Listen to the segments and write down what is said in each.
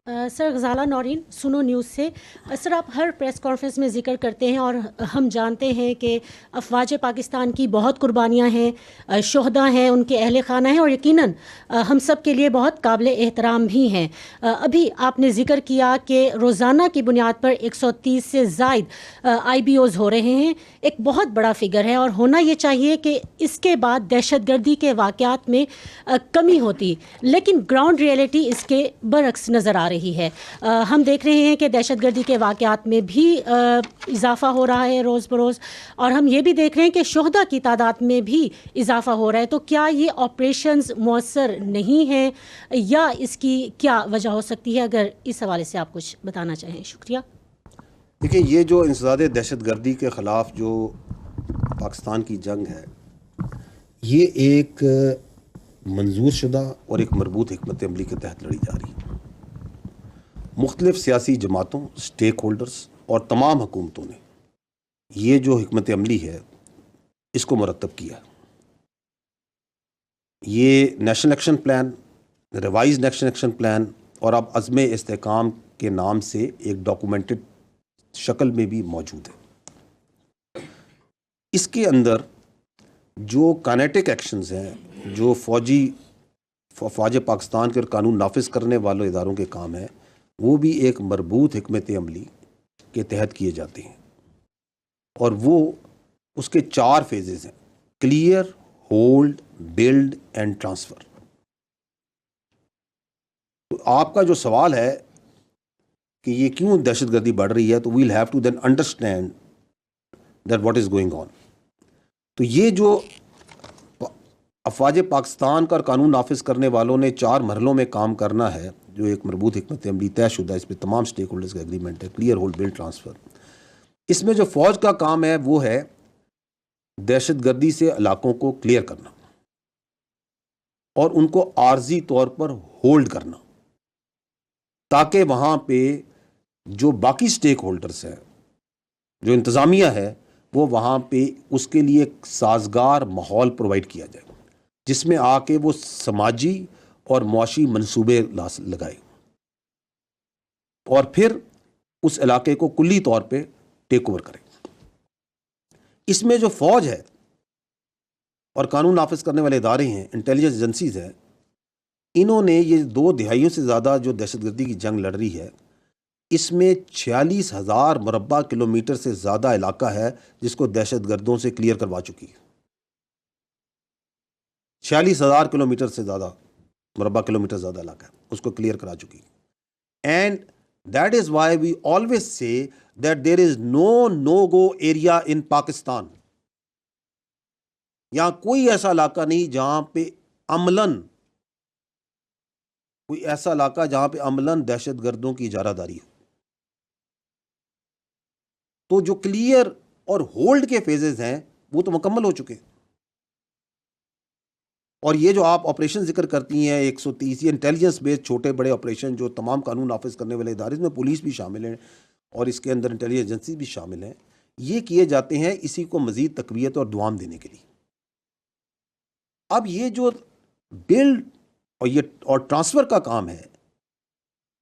سر غزالہ نورین سنو نیوز سے۔ سر آپ ہر پریس کانفرنس میں ذکر کرتے ہیں اور ہم جانتے ہیں کہ افواج پاکستان کی بہت قربانیاں ہیں، شہداء ہیں، ان کے اہل خانہ ہیں، اور یقیناً ہم سب کے لیے بہت قابل احترام بھی ہیں۔ ابھی آپ نے ذکر کیا کہ روزانہ کی بنیاد پر 130 سے زائد IBOs ہو رہے ہیں، ایک بہت بڑا فگر ہے، اور ہونا یہ چاہیے کہ اس کے بعد دہشت گردی کے واقعات میں کمی ہوتی، لیکن گراؤنڈ ریئلٹی اس کے برعکس نظر آ رہی ہے۔ ہم دیکھ رہے ہیں کہ دہشت گردی کے واقعات میں بھی اضافہ ہو رہا ہے روز بروز، اور ہم یہ بھی دیکھ رہے ہیں کہ شہداء کی تعداد میں بھی اضافہ ہو رہا ہے۔ تو کیا یہ آپریشنز مؤثر نہیں ہیں، یا اس کی کیا وجہ ہو سکتی ہے؟ اگر اس حوالے سے آپ کچھ بتانا چاہیں، شکریہ۔ دیکھیں، یہ جو انسداد دہشت گردی کے خلاف جو پاکستان کی جنگ ہے، یہ ایک منظور شدہ اور ایک مربوط حکمت عملی کے تحت لڑی جا رہی ہے۔ مختلف سیاسی جماعتوں، سٹیک ہولڈرز اور تمام حکومتوں نے یہ جو حکمت عملی ہے اس کو مرتب کیا۔ یہ national action plan, revise national action plan, اور اب عزم استحکام کے نام سے ایک ڈاکومنٹڈ شکل میں بھی موجود ہے۔ اس کے اندر جو کائنیٹک ایکشنز ہیں، جو فوج پاکستان کے اور قانون نافذ کرنے والوں اداروں کے کام ہیں، وہ بھی ایک مربوط حکمت عملی کے تحت کیے جاتے ہیں، اور وہ اس کے 4 فیزز ہیں: clear, hold, build and transfer. تو آپ کا جو سوال ہے کہ یہ کیوں دہشت گردی بڑھ رہی ہے، تو we'll have to then understand that what is going on. تو یہ جو افواج پاکستان کا اور قانون نافذ کرنے والوں نے 4 مرحلوں میں کام کرنا ہے، جو ایک مربوط حکمت عملی طے شدہ، اس پہ تمام سٹیک ہولڈرز کا ایگریمنٹ ہے، کلیئر، ہولڈ، بلڈ، ٹرانسفر۔ اس میں جو فوج کا کام ہے وہ ہے دہشت گردی سے علاقوں کو کلیئر کرنا اور ان کو عارضی طور پر ہولڈ کرنا، تاکہ وہاں پہ جو باقی سٹیک ہولڈرز ہیں، جو انتظامیہ ہے، وہ وہاں پہ اس کے لیے ایک سازگار ماحول پرووائڈ کیا جائے، جس میں آ کے وہ سماجی اور معاشی منصوبے لگائے، اور پھر اس علاقے کو کلی طور پہ ٹیک اوور کرے۔ اس میں جو فوج ہے اور قانون نافذ کرنے والے ادارے ہیں، انٹیلیجنس ایجنسیز ہیں، انہوں نے یہ 2 دہائیوں سے زیادہ جو دہشت گردی کی جنگ لڑ رہی ہے، اس میں 46,000 مربع کلومیٹر سے زیادہ علاقہ ہے جس کو دہشت گردوں سے کلیئر کروا چکی ہے۔ 46,000 کلومیٹر سے زیادہ مربع کلومیٹر زیادہ علاقہ ہے، اس کو کلیئر کرا چکی ہے۔ And that is why we always say that there is no go area in Pakistan. یہاں کوئی ایسا علاقہ نہیں جہاں پہ عملاً دہشت گردوں کی اجارہ داری ہو۔ تو جو کلیئر اور ہولڈ کے فیزز ہیں وہ تو مکمل ہو چکے، اور یہ جو آپ آپریشن ذکر کرتی ہیں 130، یہ انٹیلیجنس بیس چھوٹے بڑے آپریشن جو تمام قانون نافذ کرنے والے ادارے، اس میں پولیس بھی شامل ہیں اور اس کے اندر انٹیلیجنس ایجنسیز بھی شامل ہیں، یہ کیے جاتے ہیں اسی کو مزید تقویت اور دوام دینے کے لیے۔ اب یہ جو بلڈ اور ٹرانسفر کا کام ہے،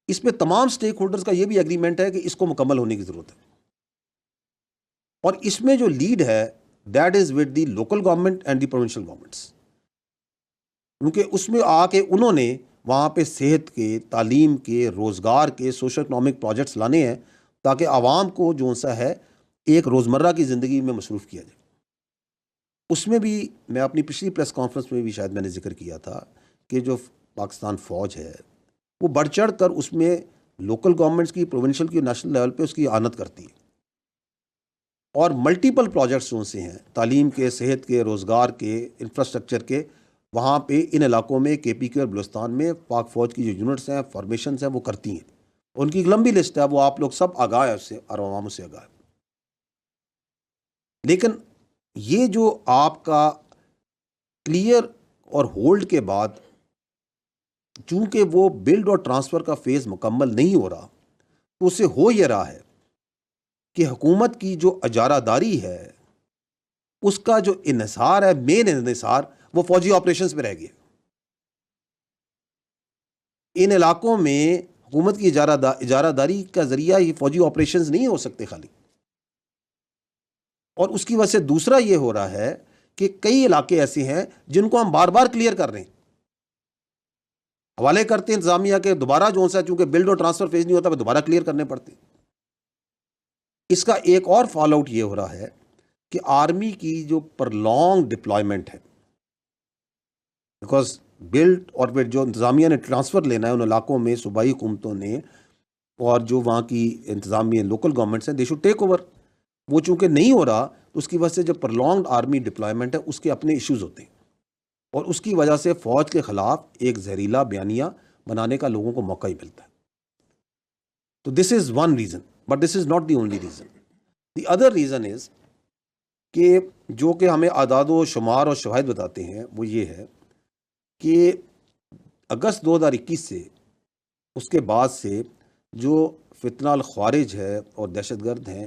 اس میں تمام سٹیک ہولڈرز کا یہ بھی ایگریمنٹ ہے کہ اس کو مکمل ہونے کی ضرورت ہے، اور اس میں جو لیڈ ہے that is with the local government and the provincial governments, کیونکہ اس میں آ کے انہوں نے وہاں پہ صحت کے، تعلیم کے، روزگار کے، سوشل اکنامک پروجیکٹس لانے ہیں، تاکہ عوام کو جو سا ہے ایک روزمرہ کی زندگی میں مصروف کیا جائے۔ اس میں بھی میں اپنی پچھلی پریس کانفرنس میں بھی شاید میں نے ذکر کیا تھا کہ جو پاکستان فوج ہے وہ بڑھ چڑھ کر اس میں لوکل گورنمنٹس کی، پروونشل کی، نیشنل لیول پہ اس کی اعانت کرتی ہے، اور ملٹیپل پروجیکٹس جو سے ہیں، تعلیم کے، صحت کے، روزگار کے، انفراسٹرکچر کے، وہاں پہ ان علاقوں میں KPK اور بلوچستان میں پاک فوج کی جو یونٹس ہیں، فارمیشنز ہیں، وہ کرتی ہیں۔ ان کی ایک لمبی لسٹ ہے، وہ آپ لوگ سب آگاہ ہے اس سے اور عوام سے آگاہ ہے۔ لیکن یہ جو آپ کا کلیئر اور ہولڈ کے بعد چونکہ وہ بلڈ اور ٹرانسفر کا فیز مکمل نہیں ہو رہا، تو اس سے ہو یہ رہا ہے کہ حکومت کی جو اجارہ داری ہے اس کا جو انحصار ہے، مین انحصار، وہ فوجی آپریشنز پہ رہ گیا۔ ان علاقوں میں حکومت کی اجارہ داری کا ذریعہ یہ فوجی آپریشنز نہیں ہو سکتے خالی. اور اس کی وجہ سے دوسرا یہ ہو رہا ہے کہ کئی علاقے ایسے ہیں جن کو ہم بار بار کلیئر کر رہے ہیں, حوالے کرتے ہیں انتظامیہ کے, دوبارہ جو سا چونکہ بلڈ اور ٹرانسفر فیز نہیں ہوتا پھر دوبارہ کلیئر کرنے پڑتے ہیں. اس کا ایک اور فال آؤٹ یہ ہو رہا ہے کہ آرمی کی جو پرلونگ ڈپلائمنٹ ہے, بیکاز بلڈ اور پھر جو انتظامیہ نے ٹرانسفر لینا ہے ان علاقوں میں صوبائی حکومتوں نے اور جو وہاں کی انتظامیہ لوکل گورنمنٹس ہیں, دے شوڈ ٹیک اوور. وہ چونکہ نہیں ہو رہا تو اس کی وجہ سے جو پرلونگڈ آرمی ڈپلائمنٹ ہے اس کے اپنے ایشوز ہوتے ہیں, اور اس کی وجہ سے فوج کے خلاف ایک زہریلا بیانیہ بنانے کا لوگوں کو موقع ہی ملتا ہے. تو this is one reason, but this is not the only reason. The other reason is کہ جو کہ ہمیں اعداد و شمار اور شواہد بتاتے ہیں وہ یہ ہے کہ اگست 2021 سے اس کے بعد سے جو فتنہ الخوارج ہے اور دہشت گرد ہیں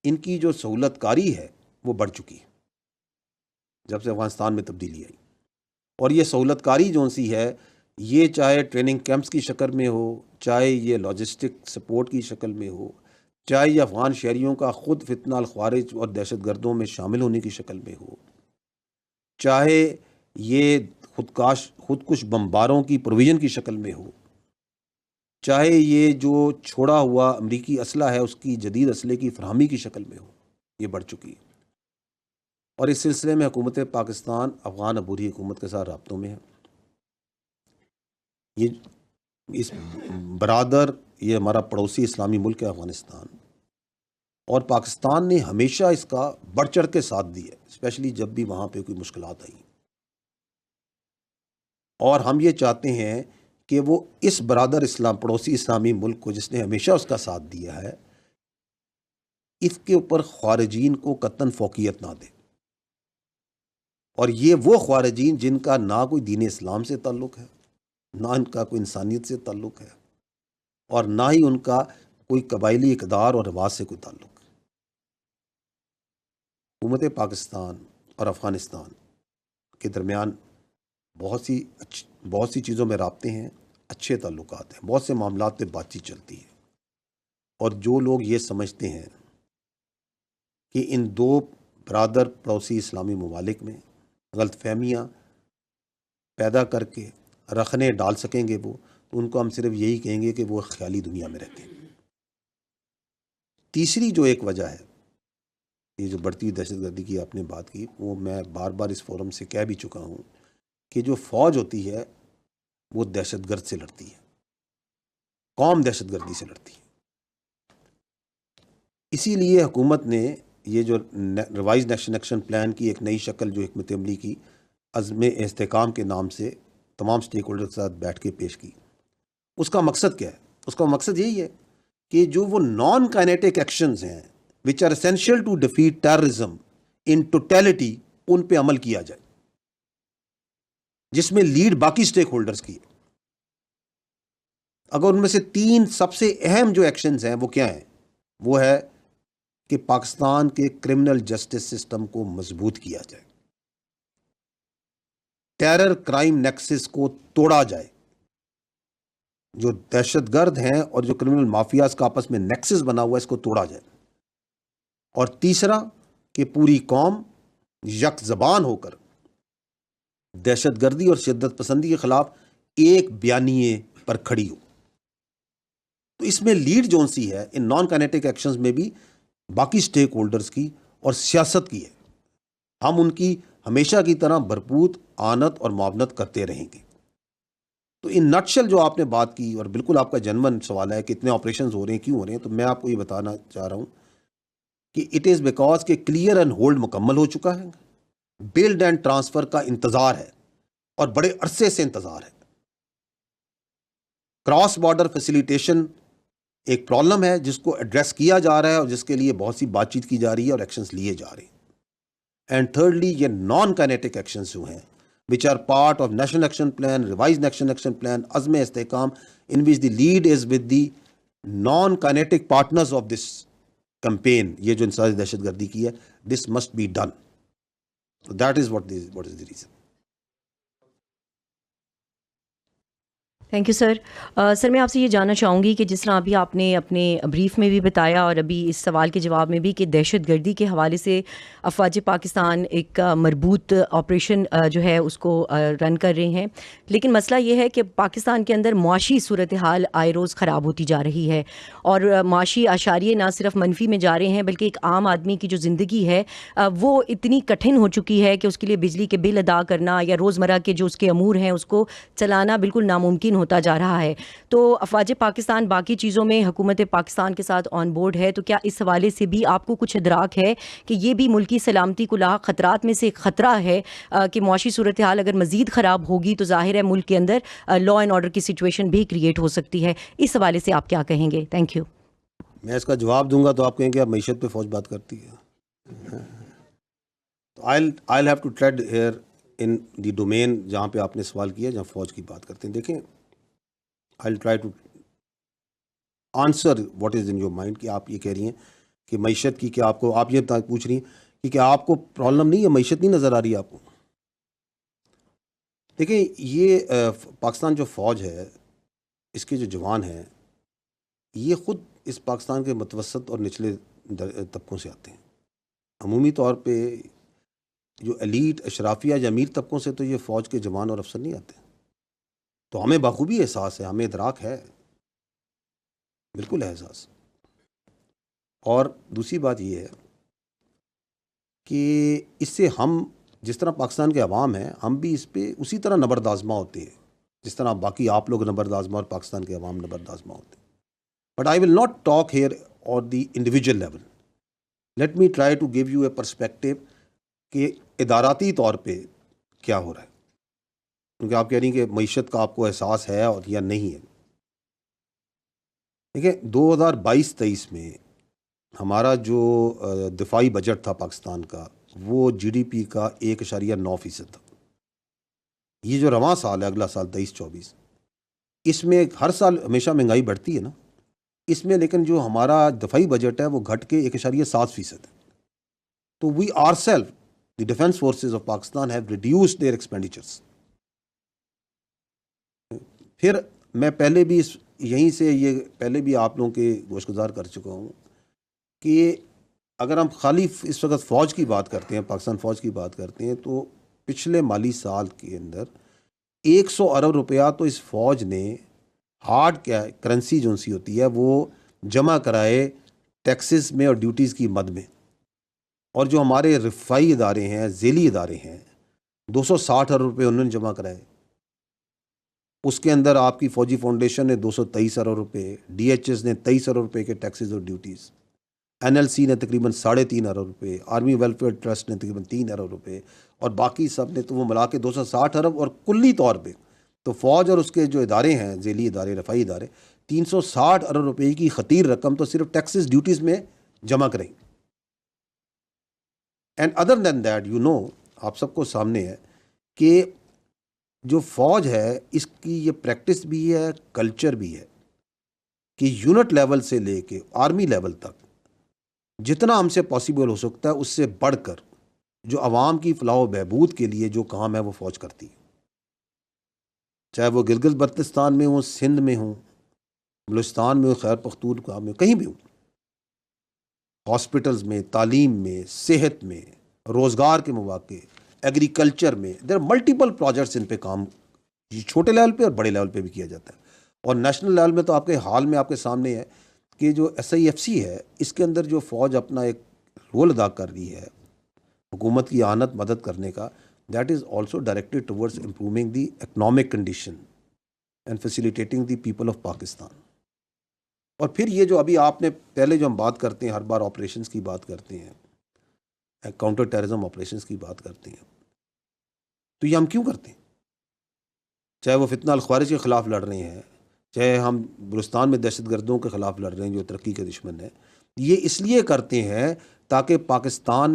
ان کی جو سہولت کاری ہے وہ بڑھ چکی ہے جب سے افغانستان میں تبدیلی آئی. اور یہ سہولت کاری جو سی ہے یہ چاہے ٹریننگ کیمپس کی شکل میں ہو, چاہے یہ لاجسٹک سپورٹ کی شکل میں ہو, چاہے یہ افغان شہریوں کا خود فتنہ الخوارج اور دہشت گردوں میں شامل ہونے کی شکل میں ہو, چاہے یہ خودکش بمباروں کی پروویژن کی شکل میں ہو, چاہے یہ جو چھوڑا ہوا امریکی اسلحہ ہے اس کی جدید اسلحے کی فراہمی کی شکل میں ہو, یہ بڑھ چکی ہے. اور اس سلسلے میں حکومت پاکستان افغان عبوری حکومت کے ساتھ رابطوں میں ہے. یہ اس برادر, یہ ہمارا پڑوسی اسلامی ملک ہے افغانستان, اور پاکستان نے ہمیشہ اس کا بڑھ چڑھ کے ساتھ دیا ہے, اسپیشلی جب بھی وہاں پہ کوئی مشکلات آئی. اور ہم یہ چاہتے ہیں کہ وہ اس برادر اسلام پڑوسی اسلامی ملک کو جس نے ہمیشہ اس کا ساتھ دیا ہے اس کے اوپر خارجین کو قطعاً فوقیت نہ دے. اور یہ وہ خارجین جن کا نہ کوئی دین اسلام سے تعلق ہے, نہ ان کا کوئی انسانیت سے تعلق ہے, اور نہ ہی ان کا کوئی قبائلی اقدار اور رواج سے کوئی تعلق ہے. حکومت پاکستان اور افغانستان کے درمیان بہت سی چیزوں میں رابطے ہیں, اچھے تعلقات ہیں, بہت سے معاملات پہ بات چیت چلتی ہے. اور جو لوگ یہ سمجھتے ہیں کہ ان دو برادر پڑوسی اسلامی ممالک میں غلط فہمیاں پیدا کر کے رکھنے ڈال سکیں گے وہ, تو ان کو ہم صرف یہی کہیں گے کہ وہ خیالی دنیا میں رہتے ہیں. تیسری جو ایک وجہ ہے, یہ جو بڑھتی دہشت گردی کی آپ نے بات کی, وہ میں بار بار اس فورم سے کہہ بھی چکا ہوں کہ جو فوج ہوتی ہے وہ دہشت گرد سے لڑتی ہے, قوم دہشت گردی سے لڑتی ہے. اسی لیے حکومت نے یہ جو ریوائز نیشنل ایکشن پلان کی ایک نئی شکل جو حکمت عملی کی عزم استحکام کے نام سے تمام سٹیک ہولڈر کے ساتھ بیٹھ کے پیش کی. اس کا مقصد کیا ہے؟ اس کا مقصد یہی ہے کہ جو وہ نان کائنیٹک ایکشنز ہیں which are essential to defeat terrorism in totality, ان پہ عمل کیا جائے, جس میں لیڈ باقی سٹیک ہولڈرز کی ہے. اگر ان میں سے 3 سب سے اہم جو ایکشنز ہیں وہ کیا ہیں, وہ ہے کہ پاکستان کے کرمنل جسٹس سسٹم کو مضبوط کیا جائے, ٹیرر کرائم نیکسس کو توڑا جائے, جو دہشت گرد ہیں اور جو کرمنل مافیاز کا آپس میں نیکسس بنا ہوا ہے اس کو توڑا جائے. اور تیسرا کہ پوری قوم یک زبان ہو کر دہشت گردی اور شدت پسندی کے خلاف ایک بیانیے پر کھڑی ہو. تو اس میں لیڈ جون سی ہے ان نان کائنیٹک ایکشنز میں بھی باقی سٹیک ہولڈرز کی اور سیاست کی ہے. ہم ان کی ہمیشہ کی طرح بھرپور آنت اور معاونت کرتے رہیں گے. تو ان نٹشل جو آپ نے بات کی, اور بالکل آپ کا جنون سوال ہے کہ اتنے آپریشنز ہو رہے ہیں کیوں ہو رہے ہیں, تو میں آپ کو یہ بتانا چاہ رہا ہوں کہ اٹ از بیکاز کہ کلیئر اینڈ ہولڈ مکمل ہو چکا ہے, بلڈ اینڈ ٹرانسفر کا انتظار ہے اور بڑے عرصے سے انتظار ہے. کراس بارڈر فیسیلیٹیشن ایک پرابلم ہے جس کو ایڈریس کیا جا رہا ہے اور جس کے لیے بہت سی بات چیت کی جا رہی ہے اور ایکشنز لیے جا رہے ہیں. اینڈ تھرڈلی یہ نان کائنیٹک ایکشنز جو ہیں which are part of national action plan, revised national action plan, عزم استحکام, in which the lead is with the non-kinetic partners of this campaign, یہ جو انسداد دہشت گردی کی ہے, this must be done. So that is what is the reason. Thank you sir. Sir میں آپ سے یہ جاننا چاہوں گی کہ جس طرح ابھی آپ نے اپنے بریف میں بھی بتایا اور ابھی اس سوال کے جواب میں بھی کہ دہشت گردی کے حوالے سے افواج پاکستان ایک مربوط آپریشن جو ہے اس کو رن کر رہے ہیں، لیکن مسئلہ یہ ہے کہ پاکستان کے اندر معاشی صورتحال آئے روز خراب ہوتی جا رہی ہے، اور معاشی اشاریے نہ صرف منفی میں جا رہے ہیں بلکہ ایک عام آدمی کی جو زندگی ہے وہ اتنی کٹھن ہو چکی ہے کہ اس کے لیے بجلی کے بل ادا کرنا یا روزمرہ کے جو اس کے امور ہیں اس کو چلانا بالکل ناممکن ہوتا جا رہا ہے. تو افواج پاکستان باقی چیزوں میں حکومت پاکستان کے ساتھ آن بورڈ ہے، تو کیا اس حوالے سے بھی آپ کو کچھ ادراک ہے کہ یہ بھی ملکی سلامتی کو لاحق خطرات میں سے ایک خطرہ ہے کہ معاشی صورتحال اگر مزید خراب ہوگی تو ظاہر ہے ملک کے اندر لا اینڈ آرڈر کی سچویشن بھی کریٹ ہو سکتی ہے؟ اس حوالے سے آپ کیا کہیں گے؟ Thank you. میں اس کا جواب دوں گا تو آپ کہیں گے آپ معیشت پہ فوج بات کرتی ہے. تو I'll have to tread here in the domain جہاں پہ آپ نے سوال کیا جہاں فوج کی بات کرتے ہیں. دیکھیں I'll try to answer what is in your mind کہ آپ یہ کہہ رہی ہیں کہ معیشت کی، کیا آپ یہ پوچھ رہی ہیں کہ کیا آپ کو پرابلم نہیں ہے، معیشت نہیں نظر آ رہی ہے آپ کو؟ دیکھیں یہ پاکستان جو فوج ہے، اس کے جو جوان ہیں، یہ خود اس پاکستان کے متوسط اور نچلے طبقوں سے آتے ہیں. عمومی طور پہ جو ایلیٹ اشرافیہ یا امیر طبقوں سے تو یہ فوج کے جوان اور افسر نہیں آتے. تو ہمیں بخوبی احساس ہے، ہمیں ادراک ہے، بالکل ہے احساس. اور دوسری بات یہ ہے کہ اس سے ہم جس طرح پاکستان کے عوام ہیں، ہم بھی اس پہ اسی طرح نبرد آزما ہوتے ہیں جس طرح باقی آپ لوگ نبرد آزما اور پاکستان کے عوام نبرد آزما ہوتے ہیں. But I will not talk here on the individual level. Let me try to give you a perspective کہ اداراتی طور پہ کیا ہو رہا ہے، کیونکہ آپ کہہ رہی ہیں کہ معیشت کا آپ کو احساس ہے اور یا نہیں ہے. دیکھیں 2022-23 میں ہمارا جو دفاعی بجٹ تھا پاکستان کا وہ جی ڈی پی کا 1.9% تھا. یہ جو رواں سال ہے، اگلا سال 23-24، اس میں ہر سال ہمیشہ مہنگائی بڑھتی ہے نا، اس میں لیکن جو ہمارا دفاعی بجٹ ہے وہ گھٹ کے 1.7% ہے. تو we are self the defence forces of Pakistan have reduced their expenditures. پھر میں پہلے بھی یہیں سے یہ پہلے بھی آپ لوگوں کے گوشگزار کر چکا ہوں کہ اگر ہم خالی اس وقت فوج کی بات کرتے ہیں، پاکستان فوج کی بات کرتے ہیں، تو پچھلے مالی سال کے اندر 100 ارب روپیہ تو اس فوج نے ہارڈ کرنسی جو سی ہوتی ہے وہ جمع کرائے ٹیکسز میں اور ڈیوٹیز کی مد میں. اور جو ہمارے رفائی ادارے ہیں، ذیلی ادارے ہیں، 260 ارب روپے انہوں نے جمع کرائے. اس کے اندر آپ کی فوجی فاؤنڈیشن نے 223 ارب روپے، ڈی ایچ ایس نے 23 ارب روپے کے ٹیکسز اور ڈیوٹیز، این ایل سی نے تقریباً 3.5 ارب روپے، آرمی ویلفیئر ٹرسٹ نے تقریباً 3 ارب روپے، اور باقی سب نے تو وہ ملا کے 260 ارب. اور کلی طور پہ تو فوج اور اس کے جو ادارے ہیں، ذیلی ادارے، رفائی ادارے، 360 ارب روپے کی خطیر رقم تو صرف ٹیکسز ڈیوٹیز میں جمع کریں. اینڈ ادر دین دیٹ آپ سب کو سامنے ہے کہ جو فوج ہے اس کی یہ پریکٹس بھی ہے، کلچر بھی ہے کہ یونٹ لیول سے لے کے آرمی لیول تک جتنا ہم سے پاسبل ہو سکتا ہے اس سے بڑھ کر جو عوام کی فلاح و بہبود کے لیے جو کام ہے وہ فوج کرتی ہے. چاہے وہ گلگت بلتستان میں ہوں، سندھ میں ہوں، بلوچستان میں ہوں، خیبر پختونخوا میں، کہیں بھی ہوں، ہاسپٹلز میں، تعلیم میں، صحت میں، روزگار کے مواقع، ایگریکلچر میں، دیر ملٹیپل پروجیکٹس ان پہ کام چھوٹے لیول پہ اور بڑے لیول پہ بھی کیا جاتا ہے. اور نیشنل لیول میں تو آپ کے حال میں آپ کے سامنے ہے کہ جو ایس آئی ایف سی ہے اس کے اندر جو فوج اپنا ایک رول ادا کر رہی ہے حکومت کی اعانت مدد کرنے کا، that is also directed towards improving the economic condition and facilitating the people of Pakistan. اور پھر یہ جو ابھی آپ نے پہلے جو ہم بات کرتے ہیں، ہر بار آپریشنز کی بات کرتے ہیں، کاؤنٹر ٹیررزم آپریشنز کی بات کرتے ہیں، تو یہ ہم کیوں کرتے ہیں؟ چاہے وہ فتنہ الخوارج کے خلاف لڑ رہے ہیں، چاہے ہم بلوچستان میں دہشت گردوں کے خلاف لڑ رہے ہیں جو ترقی کے دشمن ہیں، یہ اس لیے کرتے ہیں تاکہ پاکستان